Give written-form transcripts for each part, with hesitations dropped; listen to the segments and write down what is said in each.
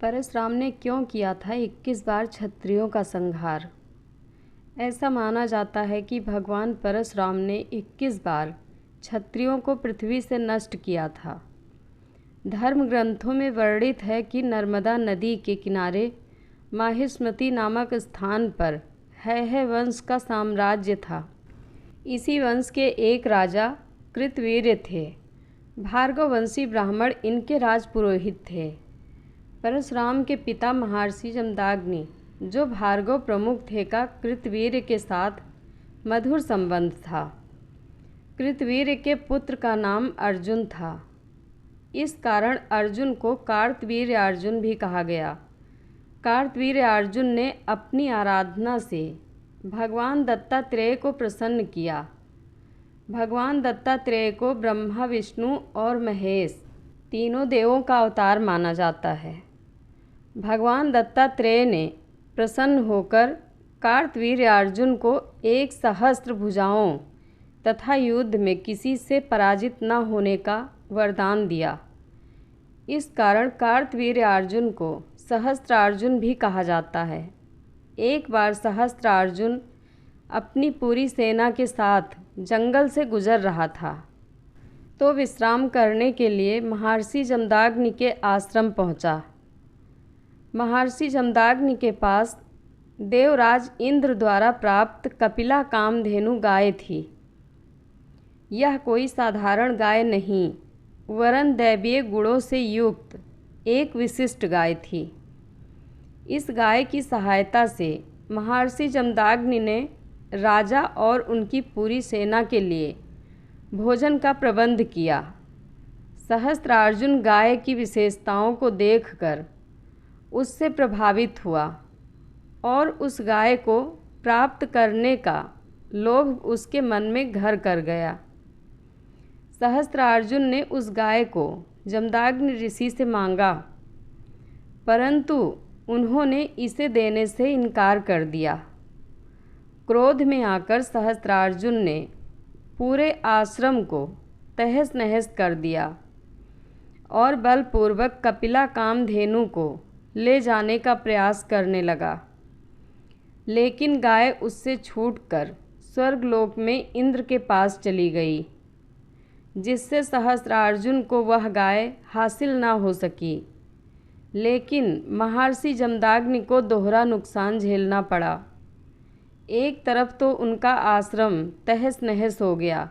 परशुराम ने क्यों किया था 21 बार क्षत्रियों का संहार। ऐसा माना जाता है कि भगवान परशुराम ने 21 बार क्षत्रियों को पृथ्वी से नष्ट किया था। धर्म ग्रंथों में वर्णित है कि नर्मदा नदी के किनारे माहिष्मति नामक स्थान पर है वंश का साम्राज्य था। इसी वंश के एक राजा कृतवीर्य थे। भार्गववंशी ब्राह्मण इनके राजपुरोहित थे। परशुराम के पिता महर्षि जमदाग्नि, जो भार्गव प्रमुख थे, का कृतवीर्य के साथ मधुर संबंध था। कृतवीर्य के पुत्र का नाम अर्जुन था। इस कारण अर्जुन को कार्तवीर्य अर्जुन भी कहा गया। कार्तवीर्य अर्जुन ने अपनी आराधना से भगवान दत्तात्रेय को प्रसन्न किया। भगवान दत्तात्रेय को ब्रह्मा, विष्णु और महेश तीनों देवों का अवतार माना जाता है। भगवान दत्तात्रेय ने प्रसन्न होकर कार्तवीर्य अर्जुन को 1 सहस्त्र भुजाओं तथा युद्ध में किसी से पराजित न होने का वरदान दिया। इस कारण कार्तवीर्य अर्जुन को सहस्त्रार्जुन भी कहा जाता है। एक बार सहस्त्रार्जुन अपनी पूरी सेना के साथ जंगल से गुजर रहा था, तो विश्राम करने के लिए महर्षि जमदाग्नि के आश्रम पहुंचा। महर्षि जमदाग्नि के पास देवराज इंद्र द्वारा प्राप्त कपिला कामधेनु गाय थी। यह कोई साधारण गाय नहीं, वरन दैवीय गुणों से युक्त एक विशिष्ट गाय थी। इस गाय की सहायता से महर्षि जमदाग्नि ने राजा और उनकी पूरी सेना के लिए भोजन का प्रबंध किया। सहस्त्रार्जुन गाय की विशेषताओं को देखकर उससे प्रभावित हुआ और उस गाय को प्राप्त करने का लोभ उसके मन में घर कर गया। सहस्त्रार्जुन ने उस गाय को जमदाग्नि ऋषि से मांगा, परंतु उन्होंने इसे देने से इनकार कर दिया। क्रोध में आकर सहस्त्रार्जुन ने पूरे आश्रम को तहस नहस कर दिया और बलपूर्वक कपिला कामधेनु को ले जाने का प्रयास करने लगा। लेकिन गाय उससे छूटकर स्वर्गलोक में इंद्र के पास चली गई, जिससे सहस्त्रार्जुन को वह गाय हासिल न हो सकी। लेकिन महर्षि जमदाग्नि को दोहरा नुकसान झेलना पड़ा। एक तरफ तो उनका आश्रम तहस नहस हो गया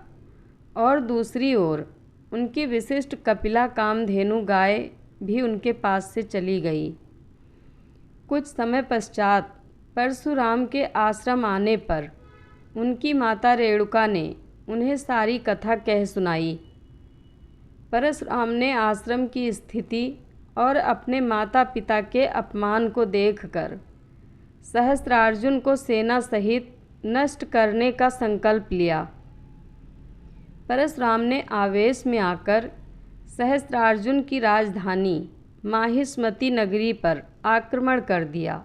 और दूसरी ओर उनकी विशिष्ट कपिला कामधेनु गाय भी उनके पास से चली गई। कुछ समय पश्चात परशुराम के आश्रम आने पर उनकी माता रेणुका ने उन्हें सारी कथा कह सुनाई। परशुराम ने आश्रम की स्थिति और अपने माता पिता के अपमान को देखकर सहस्त्रार्जुन को सेना सहित नष्ट करने का संकल्प लिया। परशुराम ने आवेश में आकर सहस्त्रार्जुन की राजधानी माहिष्मति नगरी पर आक्रमण कर दिया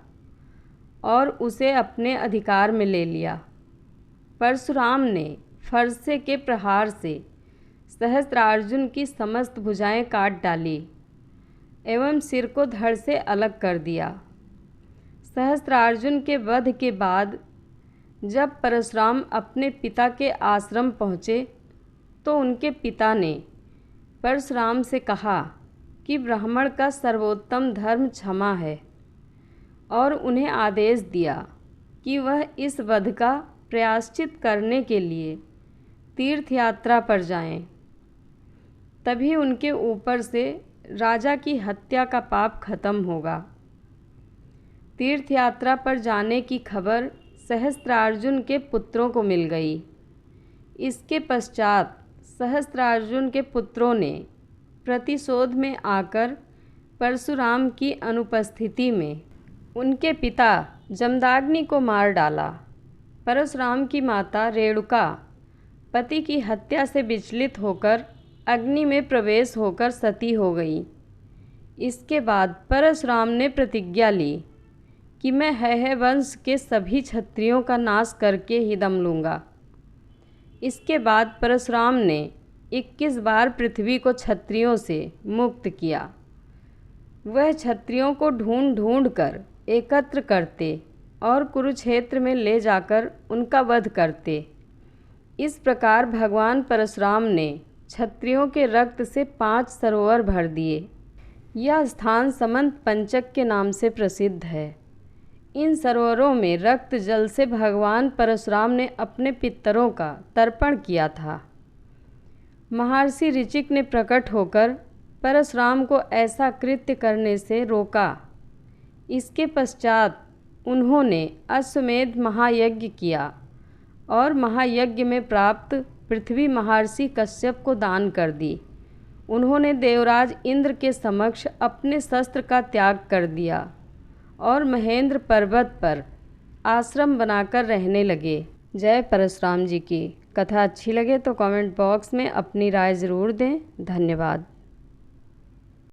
और उसे अपने अधिकार में ले लिया। परशुराम ने फरसे के प्रहार से सहस्त्रार्जुन की समस्त भुजाएं काट डाली एवं सिर को धड़ से अलग कर दिया। सहस्त्रार्जुन के वध के बाद जब परशुराम अपने पिता के आश्रम पहुँचे, तो उनके पिता ने परशुराम से कहा कि ब्राह्मण का सर्वोत्तम धर्म क्षमा है और उन्हें आदेश दिया कि वह इस वध का प्रायश्चित करने के लिए तीर्थ यात्रा पर जाएं। तभी उनके ऊपर से राजा की हत्या का पाप खत्म होगा। तीर्थ यात्रा पर जाने की खबर सहस्त्रार्जुन के पुत्रों को मिल गई। इसके पश्चात सहस्त्रार्जुन के पुत्रों ने प्रतिशोध में आकर परशुराम की अनुपस्थिति में उनके पिता जमदाग्नि को मार डाला। परशुराम की माता रेणुका पति की हत्या से विचलित होकर अग्नि में प्रवेश होकर सती हो गई। इसके बाद परशुराम ने प्रतिज्ञा ली कि मैं है वंश के सभी क्षत्रियों का नाश करके ही दम लूँगा। इसके बाद परशुराम ने 21 बार पृथ्वी को क्षत्रियों से मुक्त किया। वह क्षत्रियों को ढूंढ ढूंढ कर एकत्र करते और कुरुक्षेत्र में ले जाकर उनका वध करते। इस प्रकार भगवान परशुराम ने क्षत्रियों के रक्त से 5 सरोवर भर दिए। यह स्थान समंत पंचक के नाम से प्रसिद्ध है। इन सरोवरों में रक्त जल से भगवान परशुराम ने अपने पितरों का तर्पण किया था। महर्षि ऋचिक ने प्रकट होकर परशुराम को ऐसा कृत्य करने से रोका। इसके पश्चात उन्होंने अश्वमेध महायज्ञ किया और महायज्ञ में प्राप्त पृथ्वी महर्षि कश्यप को दान कर दी। उन्होंने देवराज इंद्र के समक्ष अपने शस्त्र का त्याग कर दिया और महेंद्र पर्वत पर आश्रम बनाकर रहने लगे। जय परशुराम जी की। कथा अच्छी लगे तो कमेंट बॉक्स में अपनी राय ज़रूर दें। धन्यवाद।